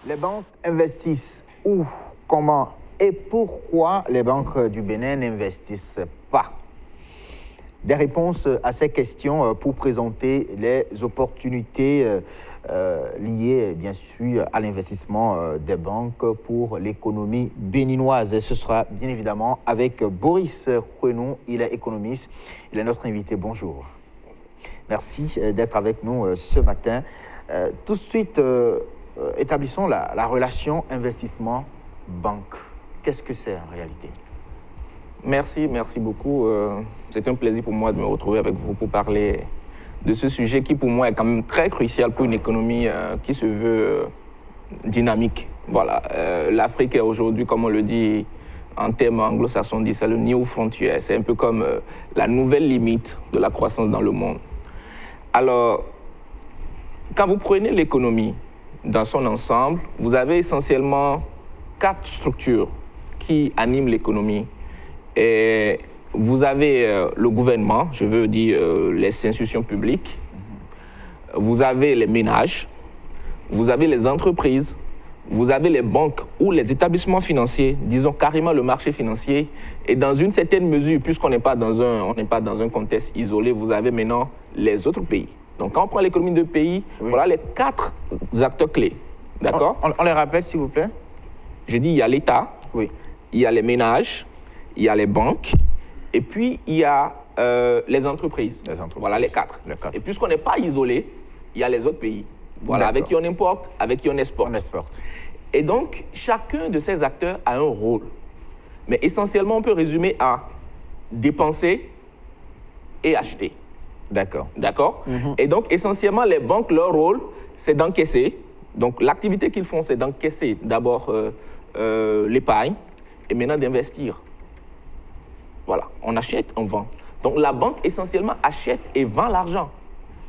Les banques investissent où, comment et pourquoi les banques du Bénin n'investissent pas? Des réponses à ces questions pour présenter les opportunités liées, bien sûr, à l'investissement des banques pour l'économie béninoise. Et ce sera bien évidemment avec Boris Kouenou, il est économiste, il est notre invité. Bonjour. Merci d'être avec nous ce matin. Tout de suite, établissons la relation investissement-banque. Qu'est-ce que c'est en réalité? Merci beaucoup. C'est un plaisir pour moi de me retrouver avec vous pour parler de ce sujet qui pour moi est quand même très crucial pour une économie qui se veut dynamique. Voilà. L'Afrique est aujourd'hui, comme on le dit en termes anglo-saxons, c'est le new frontier. C'est un peu comme la nouvelle limite de la croissance dans le monde. Alors, quand vous prenez l'économie dans son ensemble, vous avez essentiellement 4 structures qui animent l'économie. Et vous avez le gouvernement, je veux dire les institutions publiques, vous avez les ménages, vous avez les entreprises, vous avez les banques ou les établissements financiers, disons carrément le marché financier. Et dans une certaine mesure, puisqu'on n'est pas dans un contexte isolé, vous avez maintenant les autres pays. Donc quand on prend l'économie de pays, oui, voilà les 4 acteurs clés. D'accord? On les rappelle, s'il vous plaît. J'ai dit, il y a l'État, oui, il y a les ménages, il y a les banques, et puis il y a les entreprises. Voilà les 4. Et puisqu'on n'est pas isolé, il y a les autres pays. Voilà, avec qui on importe, avec qui on exporte. Et donc, chacun de ces acteurs a un rôle. Mais essentiellement, on peut résumer à dépenser et acheter. D'accord. Et donc, essentiellement, les banques, leur rôle, c'est d'encaisser. Donc, l'activité qu'ils font, c'est d'encaisser d'abord l'épargne et maintenant d'investir. Voilà, on achète, on vend. Donc, la banque, essentiellement, achète et vend l'argent.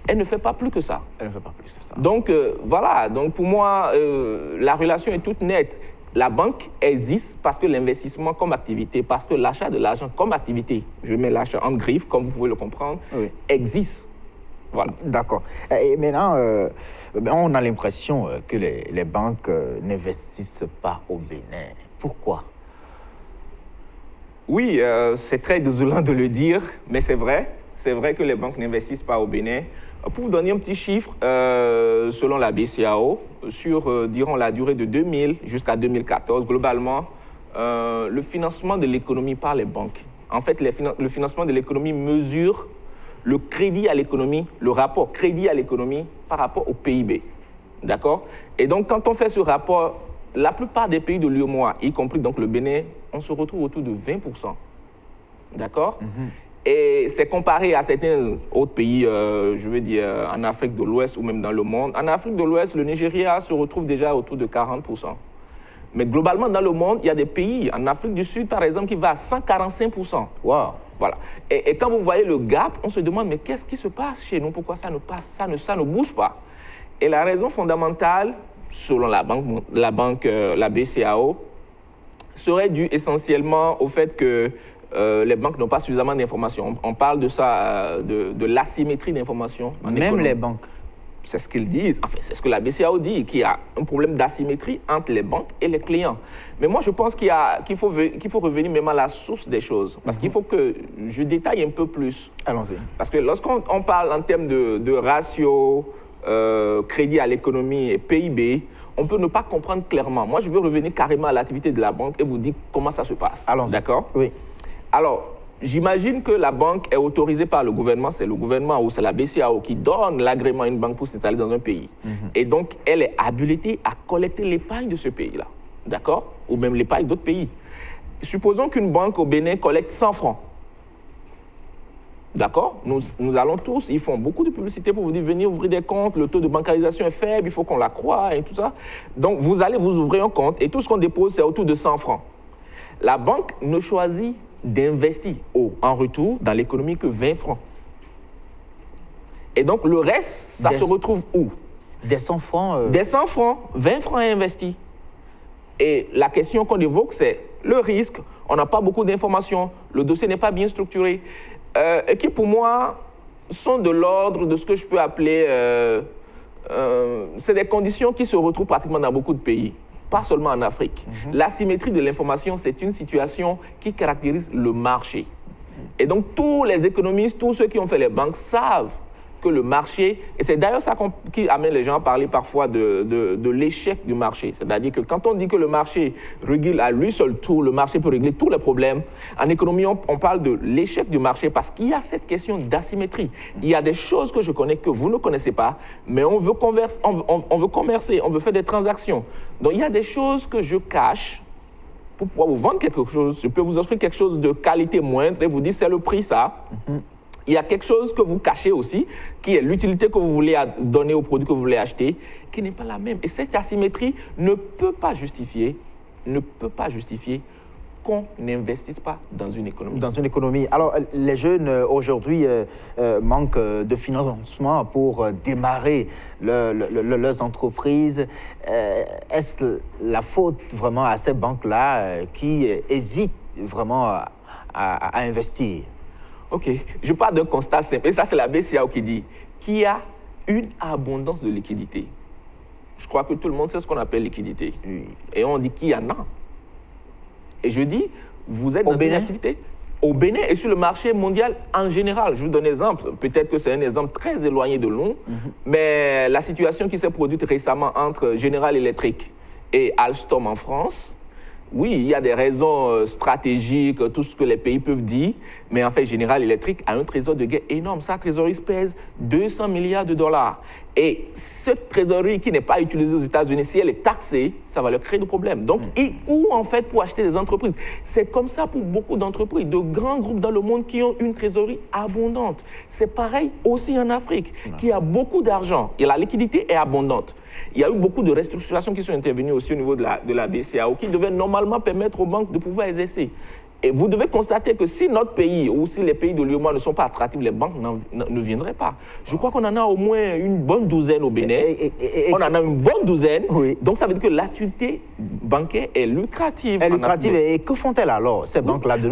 Elle ne fait pas plus que ça. Donc, voilà. Donc, pour moi, la relation est toute nette. La banque existe parce que l'investissement comme activité, parce que l'achat de l'argent comme activité, je mets l'achat en griffe, comme vous pouvez le comprendre, oui, existe. Voilà. D'accord. Et maintenant, on a l'impression que les banques n'investissent pas au Bénin. Pourquoi? Oui, c'est très désolant de le dire, mais c'est vrai. C'est vrai que les banques n'investissent pas au Bénin. Pour vous donner un petit chiffre, selon la BCAO, sur dirons, la durée de 2000 jusqu'à 2014, globalement, le financement de l'économie par les banques. En fait, le financement de l'économie mesure le crédit à l'économie, le rapport crédit à l'économie par rapport au PIB. D'accord? Et donc, quand on fait ce rapport, la plupart des pays de l'UEMOA, y compris donc le Bénin, on se retrouve autour de 20%. D'accord? Et c'est comparé à certains autres pays, je veux dire en Afrique de l'Ouest ou même dans le monde. En Afrique de l'Ouest, le Nigeria se retrouve déjà autour de 40%. Mais globalement, dans le monde, il y a des pays, en Afrique du Sud, par exemple, qui va à 145%. Wow. Voilà. Et quand vous voyez le gap, on se demande, mais qu'est-ce qui se passe chez nous? Pourquoi ça ne bouge pas? Et la raison fondamentale, selon la BCAO, serait due essentiellement au fait que les banques n'ont pas suffisamment d'informations. On parle de ça, de l'asymétrie d'informations. Même les banques. C'est ce qu'ils disent. Enfin, c'est ce que la BCAO dit, qu'il y a un problème d'asymétrie entre les banques et les clients. Mais moi, je pense qu'il faut revenir même à la source des choses. Parce qu'il faut que je détaille un peu plus. Allons-y. Parce que lorsqu'on parle en termes de ratio, crédit à l'économie et PIB, on peut ne pas comprendre clairement. Moi, je veux revenir carrément à l'activité de la banque et vous dire comment ça se passe. Allons-y. D'accord? Oui. Alors, j'imagine que la banque est autorisée par le gouvernement, c'est le gouvernement ou c'est la BCAO qui donne l'agrément à une banque pour s'installer dans un pays. Et donc, elle est habilitée à collecter l'épargne de ce pays-là, d'accord? Ou même l'épargne d'autres pays. Supposons qu'une banque au Bénin collecte 100 francs. D'accord? Nous allons tous, ils font beaucoup de publicité pour vous dire, venez ouvrir des comptes, le taux de bancarisation est faible, il faut qu'on la croie et tout ça. Donc, vous allez vous ouvrir un compte et tout ce qu'on dépose, c'est autour de 100 francs. La banque ne choisit d'investir en retour dans l'économie que 20 francs. Et donc, le reste, ça se retrouve où? Des 100 francs Des 100 francs, 20 francs investis. Et la question qu'on évoque, c'est le risque. On n'a pas beaucoup d'informations, le dossier n'est pas bien structuré. Et qui, pour moi, sont de l'ordre de ce que je peux appeler c'est des conditions qui se retrouvent pratiquement dans beaucoup de pays, pas seulement en Afrique. L'asymétrie de l'information, c'est une situation qui caractérise le marché. Et donc, tous les économistes, tous ceux qui ont fait les banques savent que le marché, et c'est d'ailleurs ça qui amène les gens à parler parfois de l'échec du marché. C'est-à-dire que quand on dit que le marché régule à lui seul tout, le marché peut régler tous les problèmes, en économie, on parle de l'échec du marché parce qu'il y a cette question d'asymétrie. Il y a des choses que je connais que vous ne connaissez pas, mais on veut commercer, on veut faire des transactions. Donc, il y a des choses que je cache pour pouvoir vous vendre quelque chose. Je peux vous offrir quelque chose de qualité moindre et vous dire c'est le prix, ça. Il y a quelque chose que vous cachez aussi, qui est l'utilité que vous voulez donner au produit que vous voulez acheter, qui n'est pas la même. Et cette asymétrie ne peut pas justifier qu'on n'investisse pas dans une économie. Dans une économie. Alors, les jeunes aujourd'hui manquent de financement pour démarrer leurs entreprises. Est-ce la faute vraiment à ces banques-là qui hésitent vraiment à investir? Ok, je parle d'un constat simple, et ça c'est la BCAO qui dit qu'il y a une abondance de liquidité. Je crois que tout le monde sait ce qu'on appelle liquidité. Et on dit qu'il y en a. Et je dis, vous êtes dans une activité au Bénin et sur le marché mondial en général. Je vous donne un exemple, peut-être que c'est un exemple très éloigné de nous, mais la situation qui s'est produite récemment entre General Electric et Alstom en France, oui, il y a des raisons stratégiques, tout ce que les pays peuvent dire, mais en fait, General Electric a un trésor de guerre énorme. Sa trésorerie pèse 200 milliards de dollars. Et cette trésorerie qui n'est pas utilisée aux États-Unis, si elle est taxée, ça va leur créer des problèmes. Donc, où en fait pour acheter des entreprises? C'est comme ça pour beaucoup d'entreprises, de grands groupes dans le monde qui ont une trésorerie abondante. C'est pareil aussi en Afrique, qui a beaucoup d'argent et la liquidité est abondante. Il y a eu beaucoup de restructurations qui sont intervenues aussi au niveau de la BCAO qui devaient normalement permettre aux banques de pouvoir exercer. Et vous devez constater que si notre pays ou si les pays de l'UEMOA ne sont pas attractifs, les banques ne viendraient pas. Je crois qu'on en a au moins une bonne douzaine au Bénin. On en a une bonne douzaine. Oui. Donc ça veut dire que l'activité bancaire est lucrative. Elle est lucrative. Et que font-elles alors, ces banques-là, de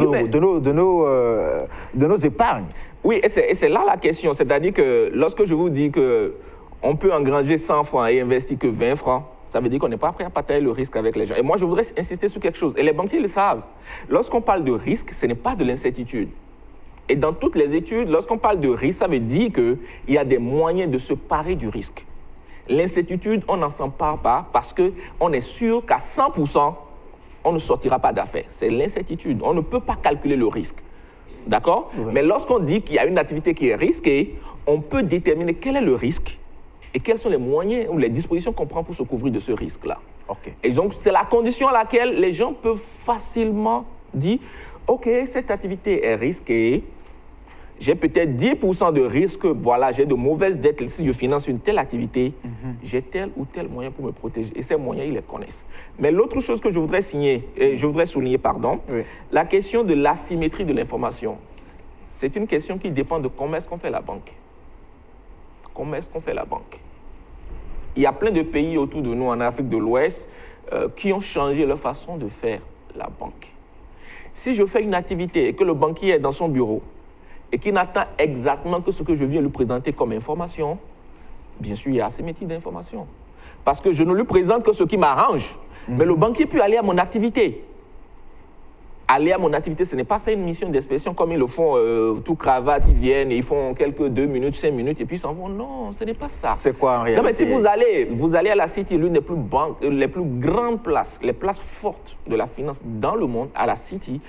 nos épargnes? Oui, et c'est là la question. C'est-à-dire que lorsque je vous dis qu'on peut engranger 100 francs et investir que 20 francs, ça veut dire qu'on n'est pas prêt à partager le risque avec les gens. Et moi, je voudrais insister sur quelque chose. Et les banquiers le savent. Lorsqu'on parle de risque, ce n'est pas de l'incertitude. Et dans toutes les études, lorsqu'on parle de risque, ça veut dire qu'il y a des moyens de se parer du risque. L'incertitude, on n'en s'empare pas parce qu'on est sûr qu'à 100%, on ne sortira pas d'affaires. C'est l'incertitude. On ne peut pas calculer le risque. D'accord? Oui. Mais lorsqu'on dit qu'il y a une activité qui est risquée, on peut déterminer quel est le risque et quels sont les moyens ou les dispositions qu'on prend pour se couvrir de ce risque-là. Okay. Et donc, c'est la condition à laquelle les gens peuvent facilement dire « Ok, cette activité est risquée, j'ai peut-être 10% de risque, voilà, j'ai de mauvaises dettes, si je finance une telle activité, j'ai tel ou tel moyen pour me protéger. » Et ces moyens, ils les connaissent. Mais l'autre chose que je voudrais souligner, oui, la question de l'asymétrie de l'information, c'est une question qui dépend de comment est-ce qu'on fait la banque. Comment est-ce qu'on fait la banque? Il y a plein de pays autour de nous en Afrique de l'Ouest qui ont changé leur façon de faire la banque. Si je fais une activité et que le banquier est dans son bureau et qu'il n'attend exactement que ce que je viens lui présenter comme information, bien sûr, il y a asymétrie d'information. Parce que je ne lui présente que ce qui m'arrange, mais le banquier peut aller à mon activité. Aller à mon activité, ce n'est pas faire une mission d'inspection comme ils le font, tout cravate, ils viennent, et ils font quelques 2 minutes, 5 minutes, et puis ils s'en vont. Non, ce n'est pas ça. C'est quoi en réalité? Non, mais si vous allez à la City, l'une des les plus grandes places, les places fortes de la finance dans le monde, à la City,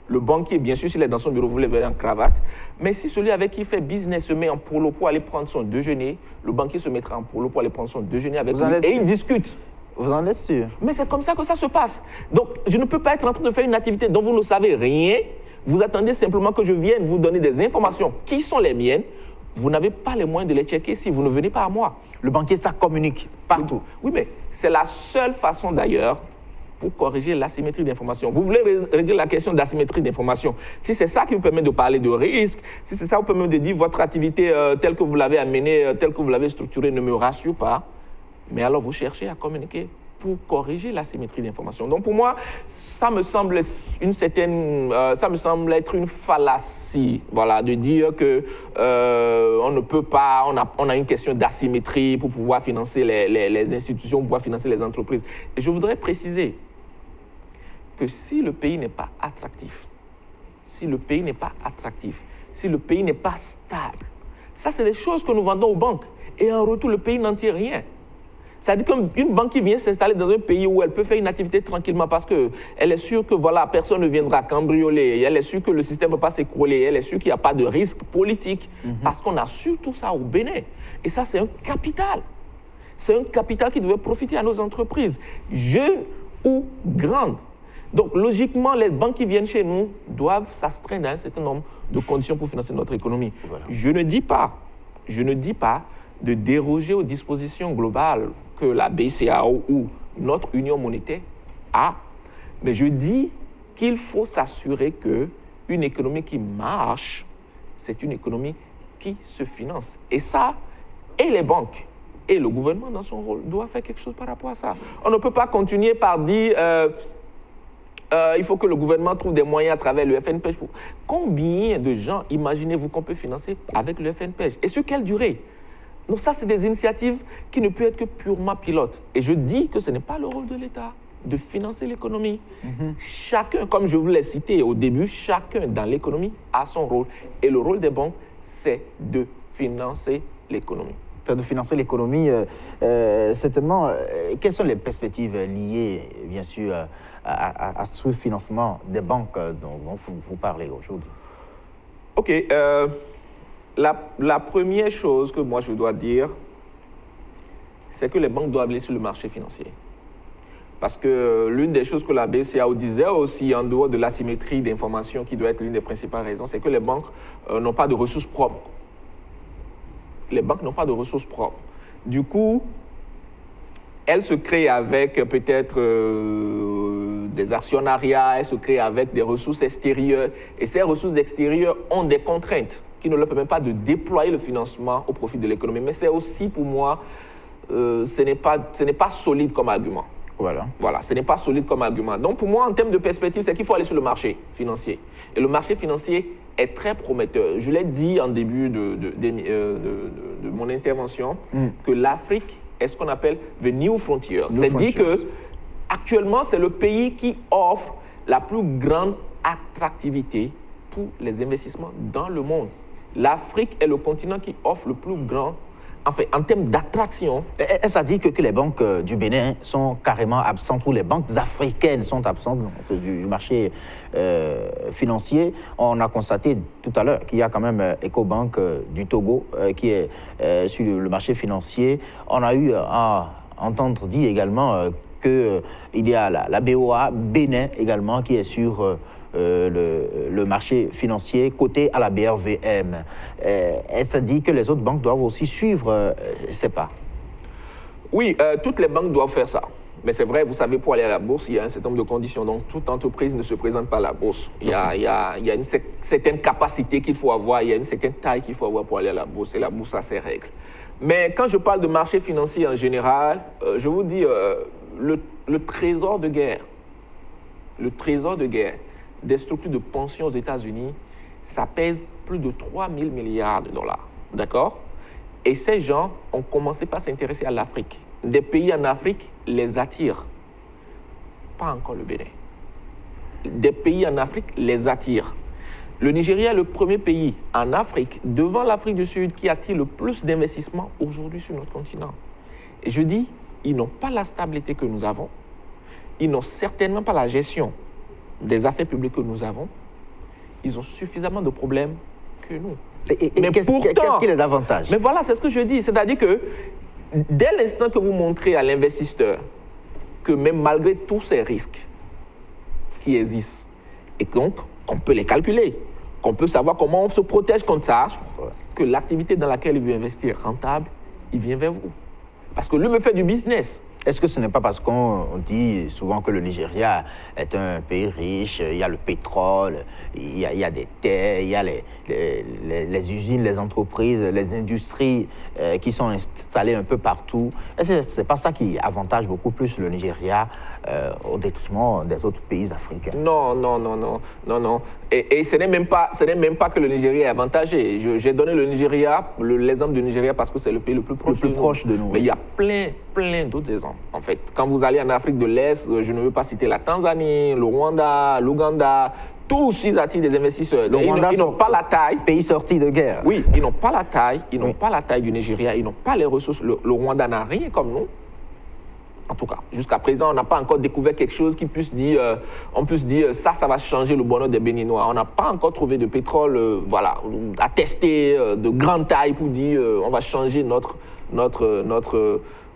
le banquier, bien sûr, s'il est dans son bureau, vous le verrez en cravate, mais si celui avec qui il fait business se met en polo pour aller prendre son déjeuner, le banquier se mettra en polo pour aller prendre son déjeuner avec lui, et ils discutent. Vous en êtes sûr? Mais c'est comme ça que ça se passe. Donc, je ne peux pas être en train de faire une activité dont vous ne savez rien. Vous attendez simplement que je vienne vous donner des informations qui sont les miennes. Vous n'avez pas les moyens de les checker si vous ne venez pas à moi. Le banquier, ça communique partout. Oui, mais c'est la seule façon d'ailleurs pour corriger l'asymétrie d'information. Vous voulez régler la question d'asymétrie d'information. Si c'est ça qui vous permet de parler de risque, si c'est ça qui vous permet de dire votre activité telle que vous l'avez amenée, telle que vous l'avez structurée ne me rassure pas, mais alors vous cherchez à communiquer pour corriger l'asymétrie d'information. Donc pour moi, ça me semble être une fallacie, voilà, de dire que on ne peut pas, on a une question d'asymétrie pour pouvoir financer les institutions, pour pouvoir financer les entreprises. Et je voudrais préciser que si le pays n'est pas attractif, si le pays n'est pas stable, ça c'est des choses que nous vendons aux banques. Et en retour, le pays n'en tire rien. C'est-à-dire qu'une banque qui vient s'installer dans un pays où elle peut faire une activité tranquillement parce qu'elle est sûre que voilà, personne ne viendra cambrioler, elle est sûre que le système ne va pas s'écrouler, elle est sûre qu'il n'y a pas de risque politique, parce qu'on a surtout ça au Bénin. Et ça, c'est un capital. C'est un capital qui devait profiter à nos entreprises, jeunes ou grandes. Donc, logiquement, les banques qui viennent chez nous doivent s'astreindre à un certain nombre de conditions pour financer notre économie. Voilà. Je ne dis pas de déroger aux dispositions globales que la BCEAO ou notre union monétaire a, mais je dis qu'il faut s'assurer qu'une économie qui marche, c'est une économie qui se finance. Et ça, et les banques, et le gouvernement dans son rôle, doivent faire quelque chose par rapport à ça. On ne peut pas continuer par dire il faut que le gouvernement trouve des moyens à travers le FNPEJ. Combien de gens imaginez-vous qu'on peut financer avec le FNPEJ? Et sur quelle durée? Donc ça, c'est des initiatives qui ne peuvent être que purement pilotes. Et je dis que ce n'est pas le rôle de l'État de financer l'économie. Chacun, comme je vous l'ai cité au début, chacun dans l'économie a son rôle. Et le rôle des banques, c'est de financer l'économie. De financer l'économie, certainement, quelles sont les perspectives liées, bien sûr, à ce financement des banques dont vous parlez aujourd'hui? OK. La première chose que moi je dois dire, c'est que les banques doivent aller sur le marché financier. Parce que l'une des choses que la BCEAO disait aussi, en dehors de l'asymétrie d'information qui doit être l'une des principales raisons, c'est que les banques n'ont pas de ressources propres. Les banques n'ont pas de ressources propres. Du coup, elles se créent avec peut-être des actionnariats, elles se créent avec des ressources extérieures. Et ces ressources extérieures ont des contraintes qui ne leur permettent pas de déployer le financement au profit de l'économie. Mais c'est aussi, pour moi, ce n'est pas solide comme argument. Voilà, ce n'est pas solide comme argument. Donc, pour moi, en termes de perspective, c'est qu'il faut aller sur le marché financier. Et le marché financier est très prometteur. Je l'ai dit en début de mon intervention, que l'Afrique est ce qu'on appelle the new frontier. C'est-à-dire qu'actuellement, c'est le pays qui offre la plus grande attractivité pour les investissements dans le monde. L'Afrique est le continent qui offre le plus grand, enfin, en termes d'attraction. Ça dit que les banques du Bénin sont carrément absentes, ou les banques africaines sont absentes du marché financier. On a constaté tout à l'heure qu'il y a quand même Ecobank du Togo qui est sur le marché financier. On a eu à entendre dire également qu'il y a la BOA Bénin également qui est sur le marché financier coté à la BRVM. Est-ce dit que les autres banques doivent aussi suivre ces pas? Oui, toutes les banques doivent faire ça. Mais c'est vrai, vous savez, pour aller à la bourse, il y a un certain nombre de conditions. Donc, toute entreprise ne se présente pas à la bourse. Il y a une certaine capacité qu'il faut avoir, il y a une certaine taille qu'il faut avoir pour aller à la bourse. Et la bourse a ses règles. Mais quand je parle de marché financier en général, je vous dis, le trésor de guerre des structures de pension aux États-Unis, ça pèse plus de 3 000 milliards de dollars. D'accord? Et ces gens ont commencé par s'intéresser à l'Afrique. Des pays en Afrique les attirent. Pas encore le Bénin. Des pays en Afrique les attirent. Le Nigeria est le premier pays en Afrique, devant l'Afrique du Sud, qui attire le plus d'investissements aujourd'hui sur notre continent. Et je dis, ils n'ont pas la stabilité que nous avons. Ils n'ont certainement pas la gestion des affaires publiques que nous avons. Ils ont suffisamment de problèmes que nous. Mais qu'est-ce qui les avantage? Mais voilà, c'est ce que je dis. C'est-à-dire que dès l'instant que vous montrez à l'investisseur que même malgré tous ces risques qui existent, et donc qu'on peut les calculer, qu'on peut savoir comment on se protège contre ça, que l'activité dans laquelle il veut investir est rentable, il vient vers vous. Parce que lui veut faire du business. Est-ce que ce n'est pas parce qu'on dit souvent que le Nigeria est un pays riche, il y a le pétrole, il y a des terres, il y a les usines, les entreprises, les industries qui sont installées un peu partout. Est-ce que ce n'est pas ça qui avantage beaucoup plus le Nigeria au détriment des autres pays africains? Non. Et ce n'est même pas que le Nigeria est avantagé. J'ai donné le Nigeria, l'exemple du Nigeria parce que c'est le pays le plus proche de nous. Mais il y a plein d'autres exemples. En fait, quand vous allez en Afrique de l'Est, je ne veux pas citer la Tanzanie, le Rwanda, l'Ouganda, tous ils attirent des investisseurs. Ils n'ont pas la taille. Pays sorti de guerre. Oui, ils n'ont pas la taille. Ils n'ont pas la taille du Nigeria. Ils n'ont pas les ressources. Le Rwanda n'a rien comme nous. En tout cas, jusqu'à présent, on n'a pas encore découvert quelque chose qui puisse dire, on puisse dire ça va changer le bonheur des Béninois. On n'a pas encore trouvé de pétrole, à tester de grande taille pour dire on va changer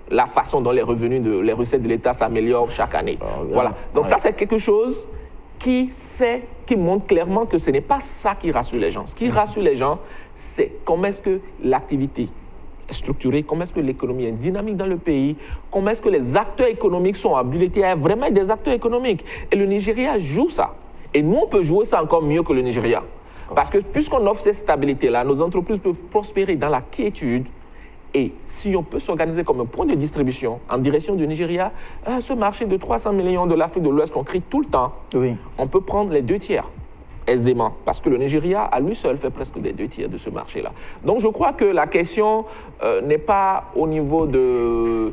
la façon dont les recettes de l'État s'améliorent chaque année. Voilà. Donc ça, c'est quelque chose qui montre clairement que ce n'est pas ça qui rassure les gens. Ce qui rassure les gens, c'est comment est-ce que l'activité est structurée, comment est-ce que l'économie est dynamique dans le pays, comment est-ce que les acteurs économiques sont habilités à vraiment être des acteurs économiques. Et le Nigeria joue ça. Et nous, on peut jouer ça encore mieux que le Nigeria. Parce que puisqu'on offre cette stabilité-là, nos entreprises peuvent prospérer dans la quiétude. Et si on peut s'organiser comme un point de distribution en direction du Nigeria, ce marché de 300 millions de l'Afrique de l'Ouest qu'on crie tout le temps, on peut prendre les 2 tiers aisément, parce que le Nigeria, à lui seul, fait presque des 2 tiers de ce marché-là. Donc je crois que la question n'est pas au niveau de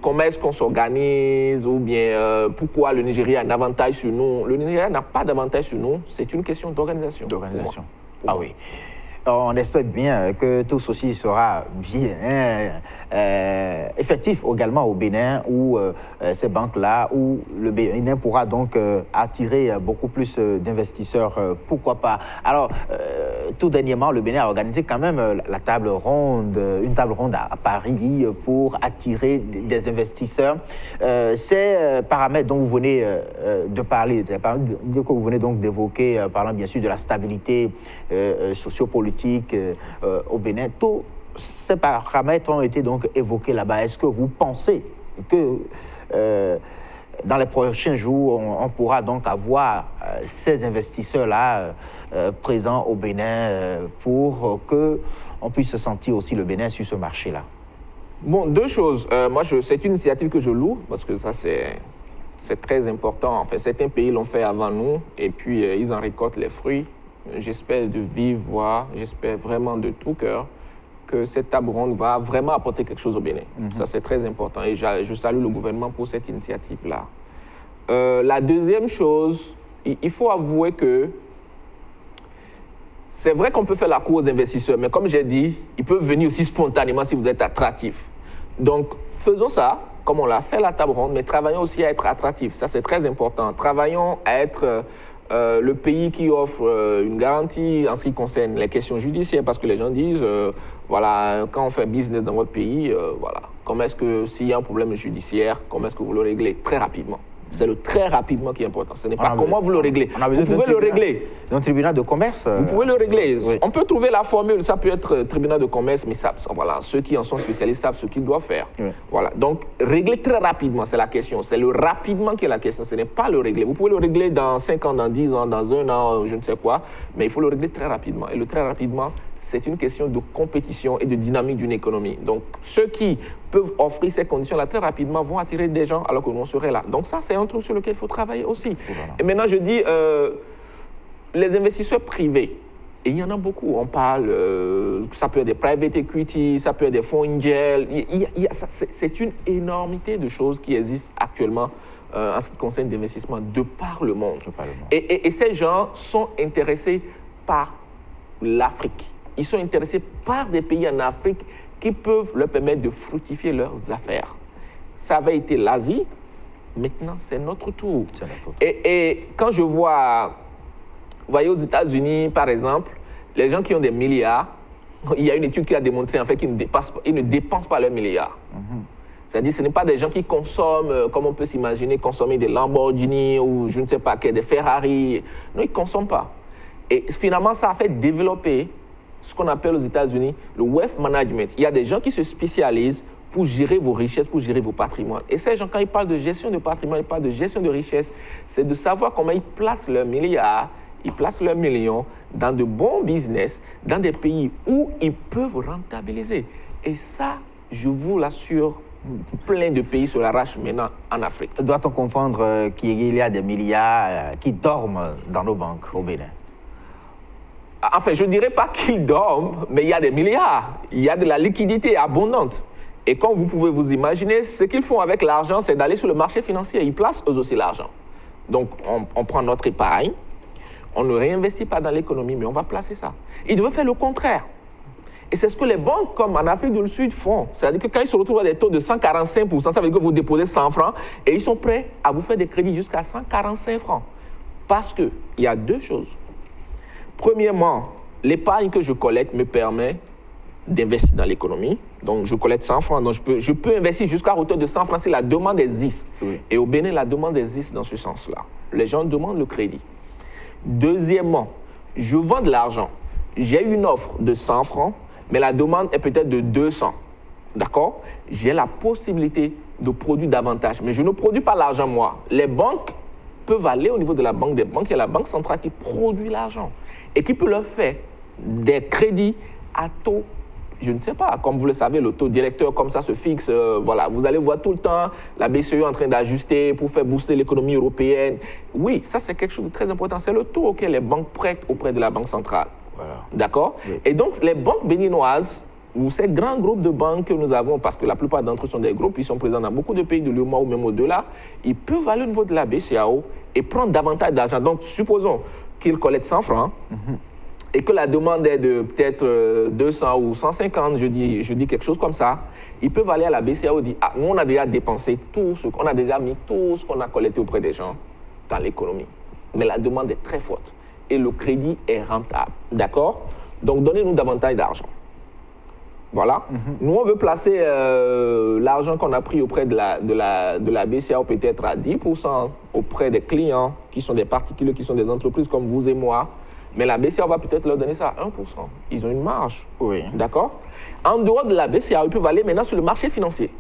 comment est-ce qu'on s'organise ou bien pourquoi le Nigeria a un avantage sur nous. Le Nigeria n'a pas d'avantage sur nous, c'est une question d'organisation. D'organisation. Ah oui. On espère bien que tout ceci sera bien effectif également au Bénin, où ces banques-là, où le Bénin pourra donc attirer beaucoup plus d'investisseurs, pourquoi pas. Alors, tout dernièrement, le Bénin a organisé quand même une table ronde à Paris pour attirer des investisseurs. Ces paramètres dont vous venez de parler, que vous venez donc d'évoquer, parlant bien sûr de la stabilité sociopolitique, au Bénin, tous ces paramètres ont été donc évoqués là-bas. Est-ce que vous pensez que dans les prochains jours, on pourra donc avoir ces investisseurs-là présents au Bénin pour qu'on puisse sentir aussi le Bénin sur ce marché-là? Bon, 2 choses. Moi, c'est une initiative que je loue parce que ça, c'est très important. En fait, certains pays l'ont fait avant nous et puis ils en récoltent les fruits. J'espère de vive voix, j'espère vraiment de tout cœur que cette table ronde va vraiment apporter quelque chose au Bénin. Ça, c'est très important et je salue le gouvernement pour cette initiative-là. La deuxième chose, il faut avouer que c'est vrai qu'on peut faire la cour aux investisseurs, mais comme j'ai dit, ils peuvent venir aussi spontanément si vous êtes attractif. Donc, faisons ça, comme on l'a fait la table ronde, mais travaillons aussi à être attractifs. Ça, c'est très important. Travaillons à être le pays qui offre une garantie en ce qui concerne les questions judiciaires, parce que les gens disent, voilà, quand on fait business dans votre pays, voilà, comment est-ce que s'il y a un problème judiciaire, comment est-ce que vous le réglez très rapidement? C'est le très rapidement qui est important. Ce n'est pas comment vous le réglez. Vous pouvez le régler. Dans le tribunal de commerce. Vous pouvez le régler. Oui. On peut trouver la formule. Ça peut être tribunal de commerce, mais ça, voilà, ceux qui en sont spécialistes savent ce qu'ils doivent faire. Oui. Voilà. Donc, régler très rapidement, c'est la question. C'est le rapidement qui est la question. Ce n'est pas le régler. Vous pouvez le régler dans 5 ans, dans 10 ans, dans 1 an, je ne sais quoi. Mais il faut le régler très rapidement. Et le très rapidement, c'est une question de compétition et de dynamique d'une économie. Donc, ceux qui peuvent offrir ces conditions-là très rapidement vont attirer des gens alors que nous, on serait là. Donc, ça, c'est un truc sur lequel il faut travailler aussi. Voilà. Et maintenant, je dis, les investisseurs privés, et il y en a beaucoup. On parle, ça peut être des private equity, ça peut être des fonds angels. C'est une énormité de choses qui existent actuellement en ce qui concerne l'investissement de par le monde. Et ces gens sont intéressés par l'Afrique. Ils sont intéressés par des pays en Afrique qui peuvent leur permettre de fructifier leurs affaires. Ça avait été l'Asie, maintenant c'est notre tour. Et quand je vois, vous voyez aux États-Unis par exemple, les gens qui ont des milliards, il y a une étude qui a démontré en fait qu'ils ne dépensent pas leurs milliards. C'est-à-dire que ce n'est pas des gens qui consomment, comme on peut s'imaginer, consommer des Lamborghini ou je ne sais pas, des Ferrari. Non, ils ne consomment pas. Et finalement, ça a fait développer ce qu'on appelle aux États-Unis le wealth management. Il y a des gens qui se spécialisent pour gérer vos richesses, pour gérer vos patrimoines. Et ces gens, quand ils parlent de gestion de patrimoine, ils parlent de gestion de richesse, c'est de savoir comment ils placent leurs milliards, ils placent leurs millions dans de bons business, dans des pays où ils peuvent rentabiliser. Et ça, je vous l'assure, plein de pays se l'arrachent maintenant en Afrique. Doit-on comprendre qu'il y a des milliards qui dorment dans nos banques au Bénin? Enfin, je ne dirais pas qu'ils dorment, mais il y a des milliards. Il y a de la liquidité abondante. Et comme vous pouvez vous imaginer, ce qu'ils font avec l'argent, c'est d'aller sur le marché financier. Ils placent eux aussi l'argent. Donc, on prend notre épargne, on ne réinvestit pas dans l'économie, mais on va placer ça. Ils devraient faire le contraire. Et c'est ce que les banques, comme en Afrique du Sud, font. C'est-à-dire que quand ils se retrouvent à des taux de 145%, ça veut dire que vous déposez 100 francs et ils sont prêts à vous faire des crédits jusqu'à 145 francs. Parce qu'il y a deux choses. Premièrement, l'épargne que je collecte me permet d'investir dans l'économie. Donc, je collecte 100 francs. Donc, je peux investir jusqu'à hauteur de 100 francs si la demande existe. Oui. Et au Bénin, la demande existe dans ce sens-là. Les gens demandent le crédit. Deuxièmement, je vends de l'argent. J'ai une offre de 100 francs, mais la demande est peut-être de 200. D'accord? J'ai la possibilité de produire davantage. Mais je ne produis pas l'argent, moi. Les banques peuvent aller au niveau de la banque des banques. Il y a la banque centrale qui produit l'argent et qui peut leur faire des crédits à taux, je ne sais pas, comme vous le savez, le taux directeur comme ça se fixe, voilà, vous allez voir tout le temps la BCE en train d'ajuster pour faire booster l'économie européenne. Oui, ça c'est quelque chose de très important, c'est le taux auquel les banques prêtent auprès de la banque centrale. Voilà. D'accord? Oui. Et donc les banques béninoises, ou ces grands groupes de banques que nous avons, parce que la plupart d'entre eux sont des groupes, ils sont présents dans beaucoup de pays de l'UEMOA ou même au-delà, ils peuvent aller au niveau de la BCEAO et prendre davantage d'argent. Donc supposons qu'ils collectent 100 francs, et que la demande est de peut-être 200 ou 150, je dis quelque chose comme ça, ils peuvent aller à la BCEAO et dire, ah, nous on a déjà dépensé tout ce qu'on a déjà mis, tout ce qu'on a collecté auprès des gens dans l'économie. Mais la demande est très forte et le crédit est rentable. D'accord? Donc donnez-nous davantage d'argent. Voilà. Nous on veut placer l'argent qu'on a pris auprès de la BCEAO peut-être à 10% auprès des clients qui sont des particuliers, qui sont des entreprises comme vous et moi. Mais la BCEAO va peut-être leur donner ça à 1%. Ils ont une marge. Oui. D'accord? En dehors de la BCEAO, ils peuvent aller maintenant sur le marché financier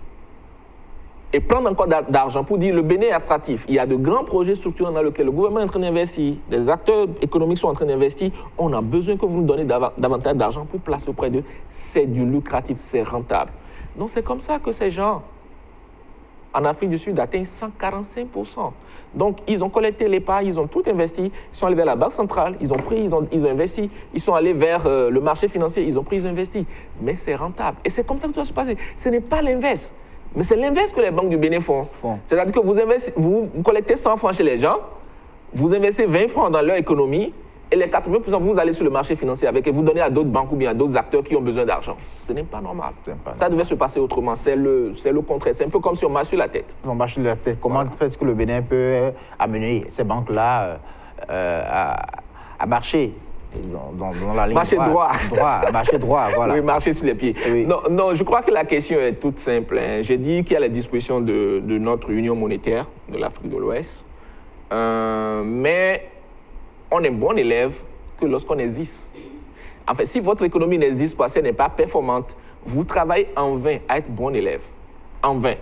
et prendre encore d'argent pour dire le Bénin est attractif. Il y a de grands projets structurants dans lesquels le gouvernement est en train d'investir, des acteurs économiques sont en train d'investir. On a besoin que vous nous donnez davantage d'argent pour placer auprès d'eux. C'est du lucratif, c'est rentable. Donc c'est comme ça que ces gens en Afrique du Sud atteignent 145%. Donc, ils ont collecté l'épargne, ils ont tout investi, ils sont allés vers la banque centrale, ils ont pris, ils ont investi, ils sont allés vers le marché financier, ils ont pris, ils ont investi. Mais c'est rentable. Et c'est comme ça que ça doit se passer. Ce n'est pas l'inverse. Mais c'est l'inverse que les banques du Bénin font. C'est-à-dire que vous collectez 100 francs chez les gens, vous investissez 20 francs dans leur économie, et les 80%, vous allez sur le marché financier avec et vous donnez à d'autres banques ou bien à d'autres acteurs qui ont besoin d'argent. Ce n'est pas normal. Ça devait se passer autrement. C'est le contraire. C'est un peu comme si on marche sur la tête. On marche sur la tête. Comment est-ce que le Bénin peut amener ces banques-là à marcher dans la ligne droite? Marcher droit, voilà. Oui, marcher sur les pieds. Oui. Non, je crois que la question est toute simple. J'ai dit qu'il y a la disposition de notre union monétaire de l'Afrique de l'Ouest. Mais on est bon élève que lorsqu'on existe. En fait, si votre économie n'existe pas, si elle n'est pas performante, vous travaillez en vain à être bon élève. En vain.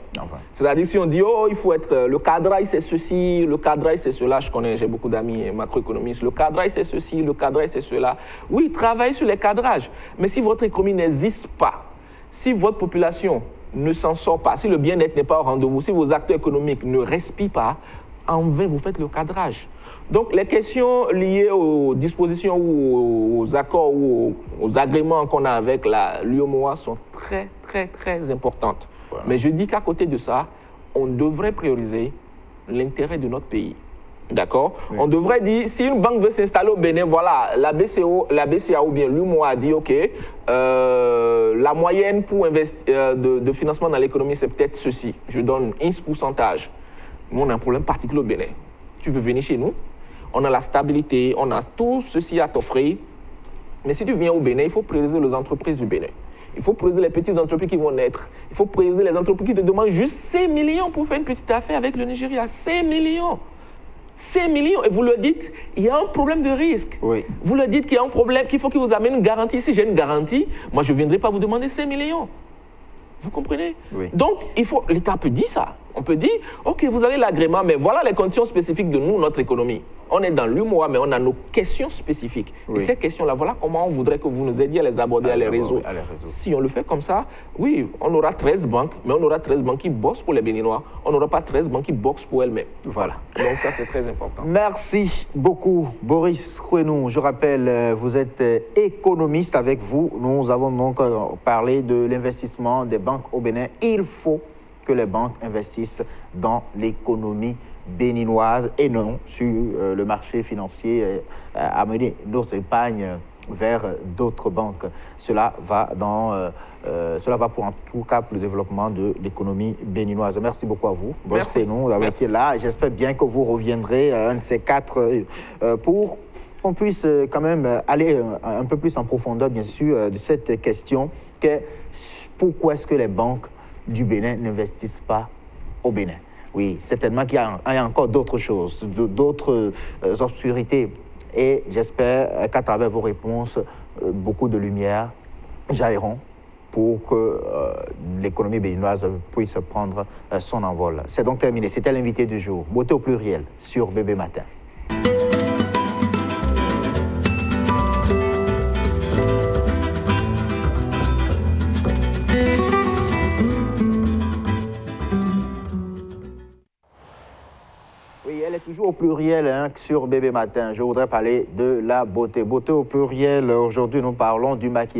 C'est-à-dire si on dit, oh, il faut être, le cadrage c'est ceci, le cadrage c'est cela, je connais, j'ai beaucoup d'amis macroéconomistes, le cadrage c'est ceci, le cadrage c'est cela. Oui, travaillez sur les cadrages. Mais si votre économie n'existe pas, si votre population ne s'en sort pas, si le bien-être n'est pas au rendez-vous, si vos acteurs économiques ne respirent pas, en vain, vous faites le cadrage. Donc, les questions liées aux dispositions ou aux accords ou aux agréments qu'on a avec l'UEMOA sont très, très, très importantes. Voilà. Mais je dis qu'à côté de ça, on devrait prioriser l'intérêt de notre pays. D'accord? Oui. On devrait dire, si une banque veut s'installer au Bénin, voilà, la BCA ou bien l'UEMOA a dit, OK, la moyenne pour investir de financement dans l'économie, c'est peut-être ceci. Je donne un pourcentage. Nous, on a un problème particulier au Bénin. Tu veux venir chez nous? On a la stabilité, on a tout ceci à t'offrir. Mais si tu viens au Bénin, il faut prioriser les entreprises du Bénin. Il faut prioriser les petites entreprises qui vont naître. Il faut prioriser les entreprises qui te demandent juste 5 millions pour faire une petite affaire avec le Nigeria. 5 millions. 5 millions. Et vous leur dites, il y a un problème de risque. Oui. Vous leur dites qu'il y a un problème, qu'il faut qu'ils vous amènent une garantie. Si j'ai une garantie, moi, je ne viendrai pas vous demander 5 millions. Vous comprenez? Oui. Donc, l'État peut dire ça. On peut dire, OK, vous avez l'agrément, mais voilà les conditions spécifiques de nous, notre économie. On est dans l'UMOA, mais on a nos questions spécifiques. Oui. Et ces questions-là, voilà comment on voudrait que vous nous aidiez à les aborder à les réseaux. Si on le fait comme ça, oui, on aura 13 banques, mais on aura 13 banques qui bossent pour les Béninois. On n'aura pas 13 banques qui boxent pour elles-mêmes. Voilà. Donc ça, c'est très important. Merci beaucoup, Boris Kouenou. Je rappelle, vous êtes économiste. Avec vous, nous avons donc parlé de l'investissement des banques au Bénin. Il faut que les banques investissent dans l'économie béninoise et non sur le marché financier, amener nos épargnes vers d'autres banques. Cela va pour en tout cas pour le développement de l'économie béninoise. Merci beaucoup à vous, Boris Kouenou, d'avoir été là. J'espère bien que vous reviendrez un de ces quatre pour qu'on puisse quand même aller un peu plus en profondeur, bien sûr, de cette question pourquoi est-ce que les banques du Bénin n'investissent pas au Bénin? Oui, certainement qu'il y a encore d'autres choses, d'autres obscurités. Et j'espère qu'à travers vos réponses, beaucoup de lumière jailliront pour que l'économie béninoise puisse prendre son envol. C'est donc terminé. C'était l'invité du jour. Beauté au pluriel sur Bébé Matin. Toujours au pluriel sur Bébé Matin. Je voudrais parler de la beauté. Beauté au pluriel. Aujourd'hui, nous parlons du maquillage.